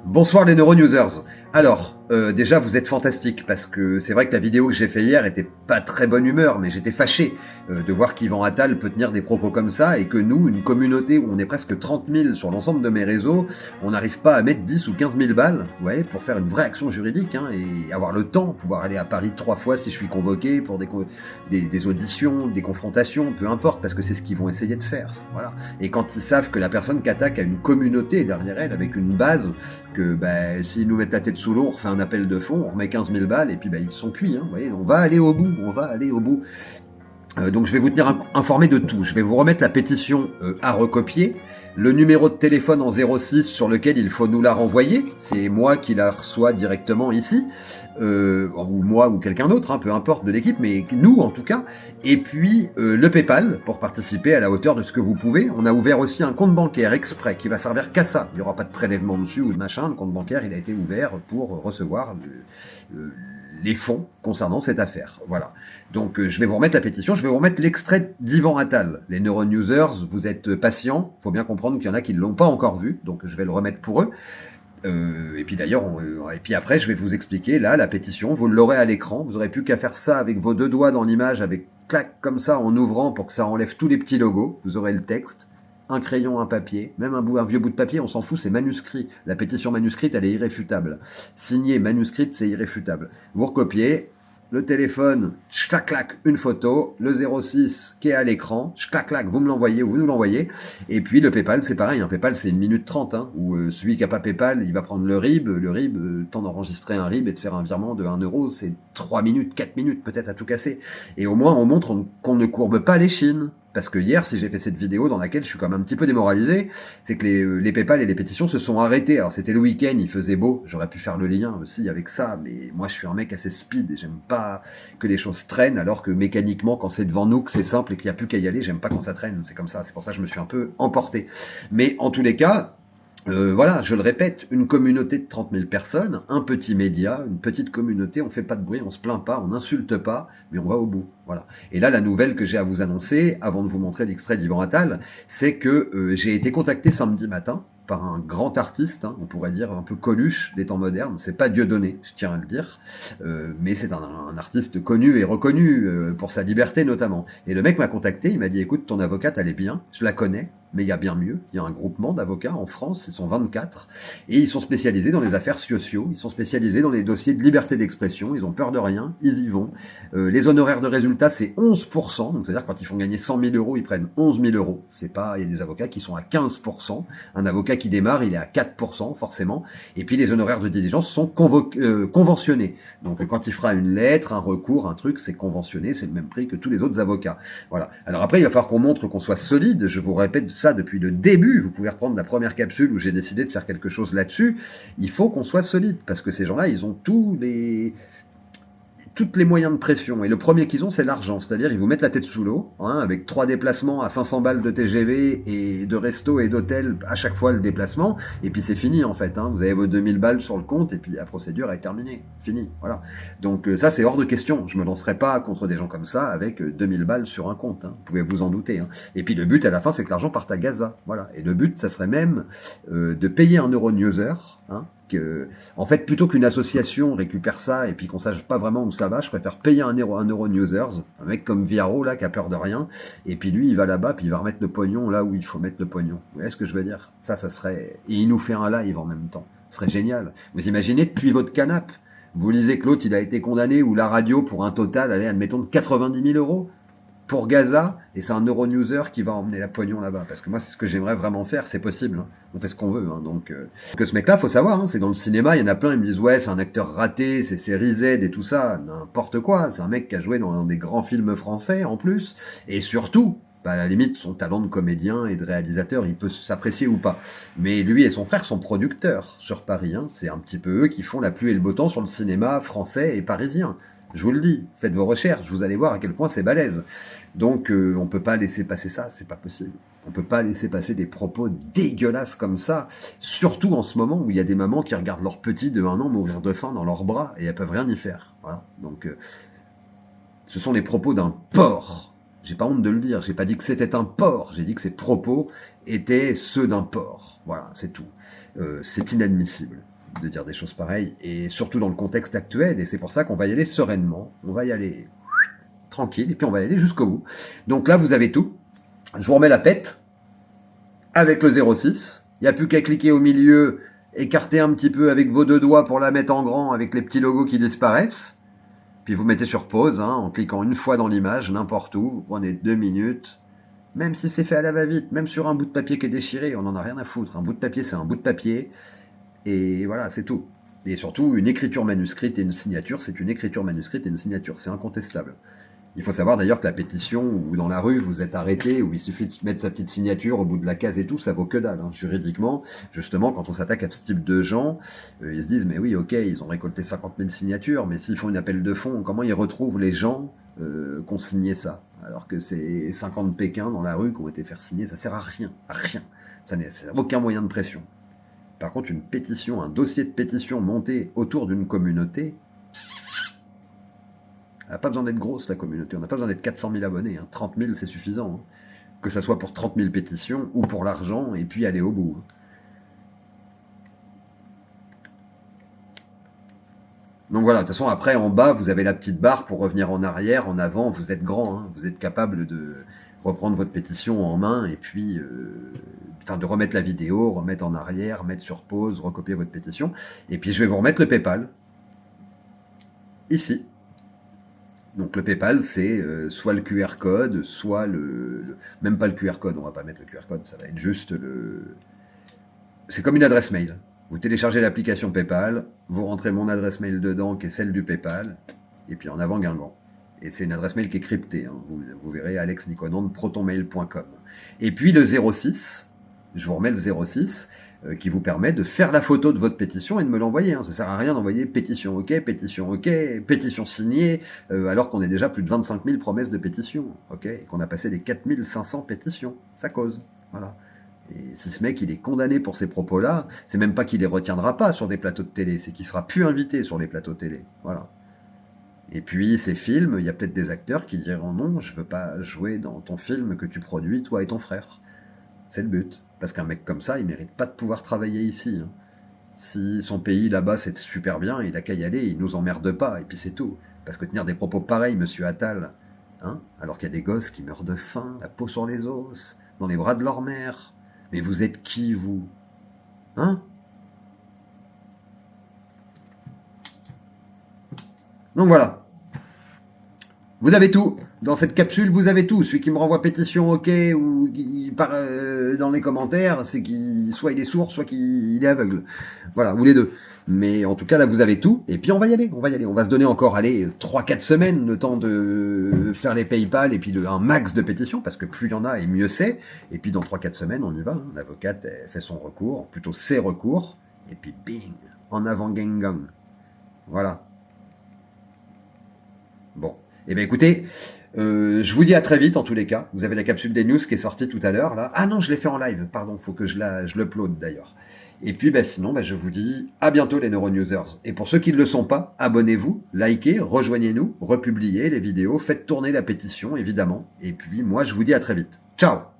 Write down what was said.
Bonsoir les Neuronewsers. Alors, déjà vous êtes fantastiques parce que c'est vrai que la vidéo que j'ai fait hier était pas très bonne humeur, mais j'étais fâché de voir qu'Yvan Attal peut tenir des propos comme ça et que nous, une communauté où on est presque 30 000 sur l'ensemble de mes réseaux, on n'arrive pas à mettre 10 ou 15 000 balles, vous voyez, pour faire une vraie action juridique et avoir le temps, pouvoir aller à Paris 3 fois si je suis convoqué pour des auditions, des confrontations, peu importe, parce que c'est ce qu'ils vont essayer de faire. Voilà. Et quand ils savent que la personne qu'attaque a une communauté derrière elle avec une base, que s'ils nous mettent la tête sous l'eau, on refait un appel de fond, on remet 15 000 balles et puis ils sont cuits. Vous voyez, on va aller au bout, on va aller au bout. Donc je vais vous tenir informé de tout. Je vais vous remettre la pétition à recopier, le numéro de téléphone en 06 sur lequel il faut nous la renvoyer. C'est moi qui la reçois directement ici, ou moi ou quelqu'un d'autre, peu importe de l'équipe, mais nous en tout cas. Et puis le PayPal pour participer à la hauteur de ce que vous pouvez. On a ouvert aussi un compte bancaire exprès qui va servir qu'à ça. Il n'y aura pas de prélèvement dessus ou de machin. Le compte bancaire, il a été ouvert pour recevoir les fonds concernant cette affaire. Voilà. Donc je vais vous remettre la pétition, je vais vous remettre l'extrait d'Yvan Attal. Les Neuronewsers, vous êtes patients, il faut bien comprendre qu'il y en a qui ne l'ont pas encore vu, donc je vais le remettre pour eux. Et puis d'ailleurs, et puis après, je vais vous expliquer, là, la pétition, vous l'aurez à l'écran, vous n'aurez plus qu'à faire ça avec vos deux doigts dans l'image, avec clac, comme ça, en ouvrant pour que ça enlève tous les petits logos, vous aurez le texte, un crayon, un papier, même un vieux bout de papier, on s'en fout, c'est manuscrit. La pétition manuscrite, elle est irréfutable. Signée manuscrite, c'est irréfutable. Vous recopiez, le téléphone, clac clac, une photo, le 06 qui est à l'écran, clac clac, vous me l'envoyez ou vous nous l'envoyez. Et puis le PayPal, c'est pareil, PayPal c'est 1 minute 30, où celui qui n'a pas PayPal, il va prendre le RIB, le temps d'enregistrer un RIB et de faire un virement de 1 euro, c'est 3 minutes, 4 minutes peut-être à tout casser. Et au moins on montre qu'on ne courbe pas les chines. Parce que hier, si j'ai fait cette vidéo dans laquelle je suis quand même un petit peu démoralisé, c'est que les PayPal et les pétitions se sont arrêtés. Alors c'était le week-end, il faisait beau, j'aurais pu faire le lien aussi avec ça, mais moi je suis un mec assez speed et j'aime pas que les choses traînent, alors que mécaniquement, quand c'est devant nous, que c'est simple et qu'il n'y a plus qu'à y aller, j'aime pas quand ça traîne, c'est comme ça, c'est pour ça que je me suis un peu emporté. Mais en tous les cas, voilà, je le répète, une communauté de 30 000 personnes, un petit média, une petite communauté, on fait pas de bruit, on se plaint pas, on n'insulte pas, mais on va au bout. Voilà. Et là, la nouvelle que j'ai à vous annoncer, avant de vous montrer l'extrait d'Yvan Attal, c'est que j'ai été contacté samedi matin par un grand artiste, on pourrait dire un peu Coluche des temps modernes, c'est pas Dieudonné, je tiens à le dire, mais c'est un artiste connu et reconnu pour sa liberté notamment. Et le mec m'a contacté, il m'a dit, écoute, ton avocate, elle est bien, je la connais, mais il y a bien mieux. Il y a un groupement d'avocats en France, ils sont 24, et ils sont spécialisés dans les affaires sociaux, ils sont spécialisés dans les dossiers de liberté d'expression, ils ont peur de rien, ils y vont. Les honoraires de résultat, c'est 11%, donc c'est-à-dire quand ils font gagner 100 000 euros, ils prennent 11 000 euros. C'est pas, il y a des avocats qui sont à 15%, un avocat qui démarre, il est à 4%, forcément, et puis les honoraires de diligence sont conventionnés. Donc quand il fera une lettre, un recours, un truc, c'est conventionné, c'est le même prix que tous les autres avocats. Voilà. Alors après, il va falloir qu'on montre qu'on soit solide, je vous répète ça depuis le début, vous pouvez reprendre la première capsule où j'ai décidé de faire quelque chose là-dessus, il faut qu'on soit solide, parce que ces gens-là, ils ont tous les moyens de pression. Et le premier qu'ils ont, c'est l'argent. C'est-à-dire, ils vous mettent la tête sous l'eau, avec 3 déplacements à 500 balles de TGV et de resto et d'hôtel à chaque fois le déplacement. Et puis c'est fini, en fait. Vous avez vos 2000 balles sur le compte et puis la procédure est terminée. Fini. Voilà. Donc ça, c'est hors de question. Je me lancerai pas contre des gens comme ça avec 2000 balles sur un compte. Vous pouvez vous en douter. Et puis le but, à la fin, c'est que l'argent parte à Gaza. Voilà. Et le but, ça serait même de payer un Neuronewser, en fait, plutôt qu'une association récupère ça et puis qu'on sache pas vraiment où ça va, je préfère payer un Neuronewsers, un mec comme Viaro là qui a peur de rien, et puis lui il va là-bas puis il va remettre le pognon là où il faut mettre le pognon. Vous voyez ce que je veux dire? Ça serait, et il nous fait un live en même temps. Ce serait génial. Vous imaginez depuis votre canapé, vous lisez que l'autre il a été condamné ou la radio pour un total, allez admettons de 90 000 euros pour Gaza, et c'est un Neuronewser qui va emmener la pognon là-bas. Parce que moi, c'est ce que j'aimerais vraiment faire, c'est possible. On fait ce qu'on veut. Donc, que ce mec-là, faut savoir, c'est dans le cinéma, il y en a plein, ils me disent, ouais, c'est un acteur raté, c'est série Z et tout ça. N'importe quoi. C'est un mec qui a joué dans des grands films français, en plus. Et surtout, à la limite, son talent de comédien et de réalisateur, il peut s'apprécier ou pas. Mais lui et son frère sont producteurs sur Paris. C'est un petit peu eux qui font la pluie et le beau temps sur le cinéma français et parisien. Je vous le dis, faites vos recherches, vous allez voir à quel point c'est balèze. Donc on peut pas laisser passer ça, c'est pas possible. On peut pas laisser passer des propos dégueulasses comme ça, surtout en ce moment où il y a des mamans qui regardent leurs petits de 1 an mourir de faim dans leurs bras et elles peuvent rien y faire. Voilà. Donc ce sont les propos d'un porc. J'ai pas honte de le dire, j'ai pas dit que c'était un porc, j'ai dit que ces propos étaient ceux d'un porc. Voilà, c'est tout. C'est inadmissible. de dire des choses pareilles, et surtout dans le contexte actuel, et c'est pour ça qu'on va y aller sereinement, on va y aller tranquille, et puis on va y aller jusqu'au bout. Donc là, vous avez tout. Je vous remets la pète avec le 06. Il n'y a plus qu'à cliquer au milieu, écarter un petit peu avec vos deux doigts pour la mettre en grand avec les petits logos qui disparaissent. Puis vous mettez sur pause, en cliquant une fois dans l'image, n'importe où. Vous prenez 2 minutes. Même si c'est fait à la va-vite, même sur un bout de papier qui est déchiré, on n'en a rien à foutre. Un bout de papier, c'est un bout de papier. Et voilà, c'est tout. Et surtout, une écriture manuscrite et une signature, c'est une écriture manuscrite et une signature. C'est incontestable. Il faut savoir d'ailleurs que la pétition, ou dans la rue, vous êtes arrêté, où il suffit de mettre sa petite signature au bout de la case et tout, ça vaut que dalle. Juridiquement, justement, quand on s'attaque à ce type de gens, ils se disent, mais oui, ok, ils ont récolté 50 000 signatures, mais s'ils font une appel de fonds, comment ils retrouvent les gens qui ont signé ça? Alors que c'est 50 Pékins dans la rue qui ont été faire signer, ça sert à rien, à rien. Ça n'a aucun moyen de pression. Par contre, une pétition, un dossier de pétition monté autour d'une communauté, elle n'a pas besoin d'être grosse, la communauté. On n'a pas besoin d'être 400 000 abonnés. 30 000, c'est suffisant. Que ça soit pour 30 000 pétitions ou pour l'argent, et puis aller au bout. Donc voilà, de toute façon, après, en bas, vous avez la petite barre pour revenir en arrière, en avant. Vous êtes grand. Vous êtes capable de reprendre votre pétition en main, et puis de remettre la vidéo, remettre en arrière, mettre sur pause, recopier votre pétition. Et puis, je vais vous remettre le PayPal. Ici. Donc le PayPal, c'est soit le QR code, soit même pas le QR code, on va pas mettre le QR code, ça va être juste c'est comme une adresse mail. Vous téléchargez l'application PayPal, vous rentrez mon adresse mail dedans, qui est celle du PayPal, et puis en avant Guingamp. Et c'est une adresse mail qui est cryptée, vous verrez alexniconande.protonmail.com. Et puis le 06, je vous remets le 06, qui vous permet de faire la photo de votre pétition et de me l'envoyer. Ça sert à rien d'envoyer pétition ok, pétition signée, alors qu'on est déjà plus de 25 000 promesses de pétition, ok, et qu'on a passé les 4500 pétitions. Ça cause, voilà. Et si ce mec, il est condamné pour ces propos-là, c'est même pas qu'il les retiendra pas sur des plateaux de télé, c'est qu'il sera plus invité sur les plateaux de télé, voilà. Et puis, ces films, il y a peut-être des acteurs qui diront non, je veux pas jouer dans ton film que tu produis, toi et ton frère. C'est le but. Parce qu'un mec comme ça, il mérite pas de pouvoir travailler ici. Si son pays là-bas c'est super bien, il a qu'à y aller, il nous emmerde pas, et puis c'est tout. Parce que tenir des propos pareils, monsieur Attal, alors qu'il y a des gosses qui meurent de faim, la peau sur les os, dans les bras de leur mère. Mais vous êtes qui, vous? Donc voilà. Vous avez tout. Dans cette capsule, vous avez tout. Celui qui me renvoie pétition OK ou qui part dans les commentaires, c'est qu'il soit il est sourd, soit qu'il est aveugle. Voilà, ou les deux. Mais en tout cas, là, vous avez tout. Et puis, on va y aller. On va se donner encore, 3-4 semaines, le temps de faire les PayPal et puis un max de pétitions, parce que plus il y en a et mieux c'est. Et puis, dans 3-4 semaines, on y va. L'avocate elle fait son recours, plutôt ses recours. Et puis, bing, en avant gang. Voilà. Bon. Eh bien écoutez, je vous dis à très vite en tous les cas. Vous avez la capsule des news qui est sortie tout à l'heure là. Ah non, je l'ai fait en live, pardon, faut que je l'upload d'ailleurs. Et puis sinon, je vous dis à bientôt les Neuronewsers. Et pour ceux qui ne le sont pas, abonnez-vous, likez, rejoignez-nous, republiez les vidéos, faites tourner la pétition évidemment. Et puis moi je vous dis à très vite. Ciao!